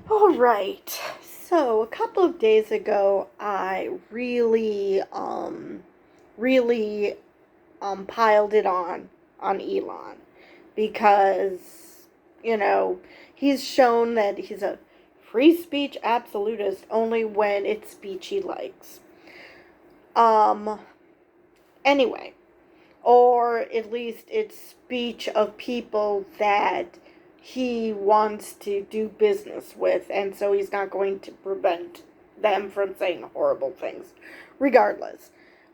All right. So a couple of days ago, I really piled it on Elon because you know he's shown that he's a free speech absolutist only when it's speech he likes. Um. Anyway, or at least it's speech of people that he wants to do business with, and so he's not going to prevent them from saying horrible things regardless.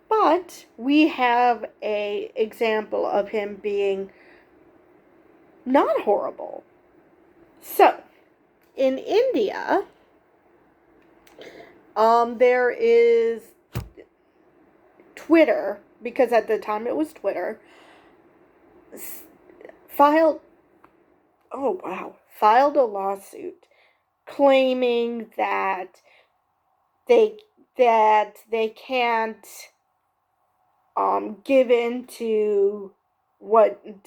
But we have a example of him being not horrible. So, in India, there is Twitter, because at the time it was Twitter, filed filed a lawsuit claiming they they can't give in to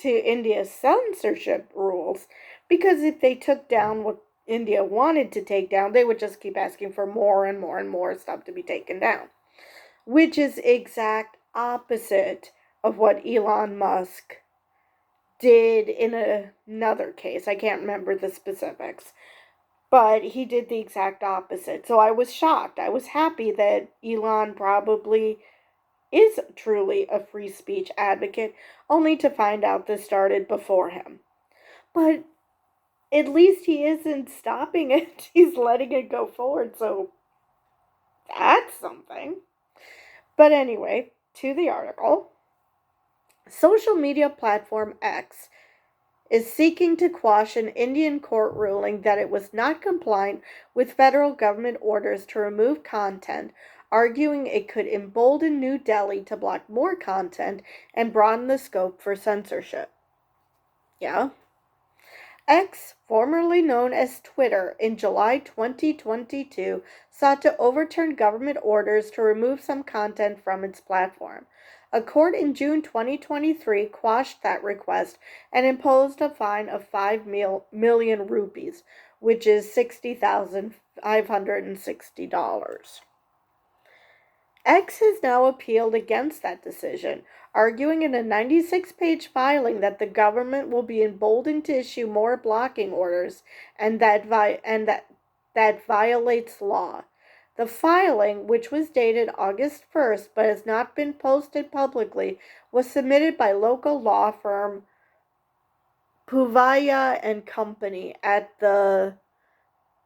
India's censorship rules, because if they took down what India wanted to take down, they would just keep asking for more and more and more stuff to be taken down, which is exact opposite of what Elon Musk did in another case. I can't remember the specifics, but he did the exact opposite. So I was shocked. I was happy that Elon probably is truly a free speech advocate, only to find out this started before him. But at least he isn't stopping it, he's letting it go forward, so that's something. But anyway, to the article. Social media platform X is seeking to quash an Indian court ruling that it was not compliant with federal government orders to remove content, arguing it could embolden New Delhi to block more content and broaden the scope for censorship. Yeah. X, formerly known as Twitter, in July 2022 sought to overturn government orders to remove some content from its platform. A court in June 2023 quashed that request and imposed a fine of 5 million rupees, which is $60,560. X has now appealed against that decision, arguing in a 96-page filing that the government will be emboldened to issue more blocking orders and that violates law. The filing, which was dated August 1st but has not been posted publicly, was submitted by local law firm Puvaya and Company at the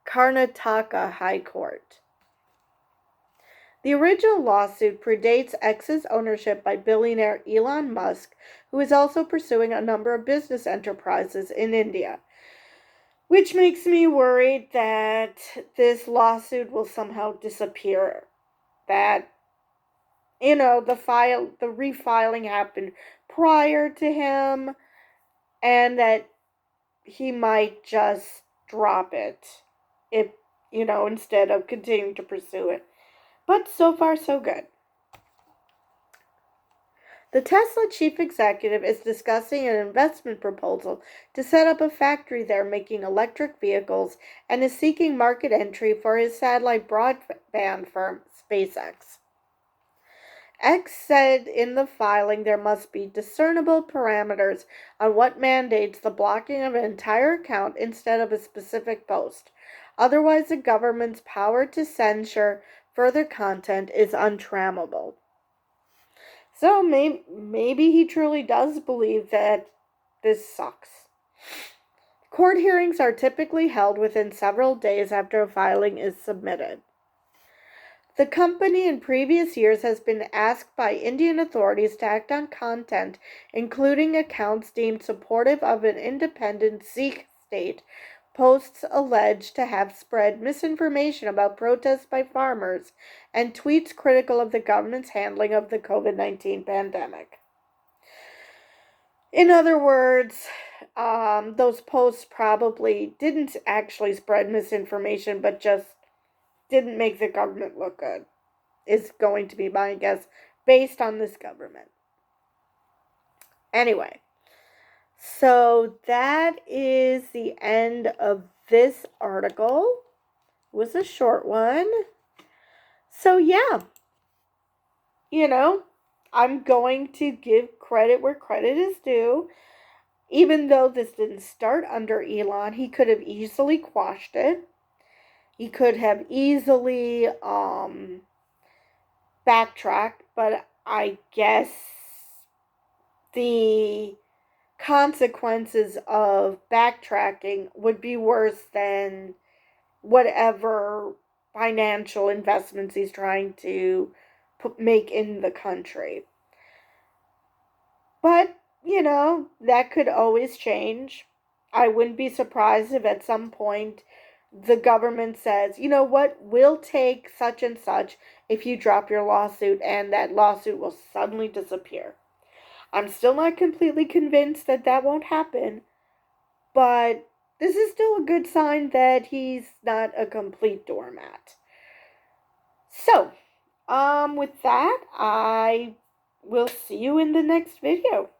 Karnataka High Court. The original lawsuit predates X's ownership by billionaire Elon Musk, who is also pursuing a number of business enterprises in India, which makes me worried that this lawsuit will somehow disappear. That the refiling happened prior to him, and that he might just drop it if instead of continuing to pursue it. But so far so good. The Tesla chief executive is discussing an investment proposal to set up a factory there making electric vehicles, and is seeking market entry for his satellite broadband firm, SpaceX. X said in the filing there must be discernible parameters on what mandates the blocking of an entire account instead of a specific post. Otherwise, the government's power to censor further content is untrammable. So maybe he truly does believe that this sucks. Court hearings are typically held within several days after a filing is submitted. The company in previous years has been asked by Indian authorities to act on content, including accounts deemed supportive of an independent Sikh state, posts alleged to have spread misinformation about protests by farmers, and tweets critical of the government's handling of the COVID-19 pandemic. In other words, those posts probably didn't actually spread misinformation, but just didn't make the government look good, is going to be my guess based on this government. Anyway, so that is the end of this article. was a short one. So, yeah, I'm going to give credit where credit is due. Even though this didn't start under Elon, he could have easily quashed it. He could have easily backtracked, but I guess the consequences of backtracking would be worse than whatever financial investments he's trying to make in the country. But, that could always change. I wouldn't be surprised if at some point the government says, you know what, we'll take such and such if you drop your lawsuit, and that lawsuit will suddenly disappear. I'm still not completely convinced that that won't happen, but this is still a good sign that he's not a complete doormat. So, with that, I will see you in the next video.